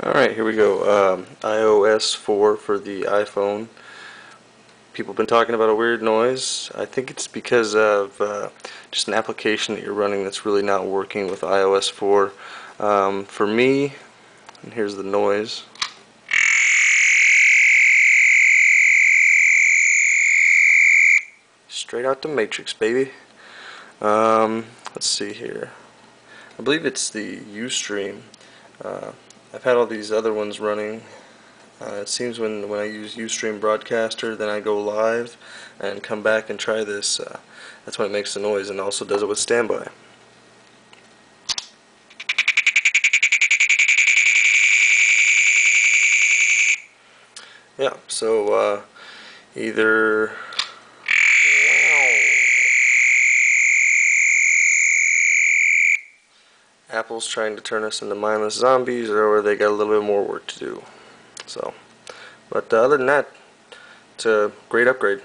Alright, here we go. iOS4 for the iPhone. People have been talking about a weird noise. I think it's because of just an application that you're running that's really not working with iOS4. For me, and here's the noise. Straight out the Matrix, baby. Let's see here. I believe it's the Ustream. I've had all these other ones running. It seems when I use Ustream Broadcaster, then I go live and come back and try this. That's when it makes the noise, and also does it with standby. Yeah, so either Apple's trying to turn us into mindless zombies, or they got a little bit more work to do. So, but other than that, it's a great upgrade.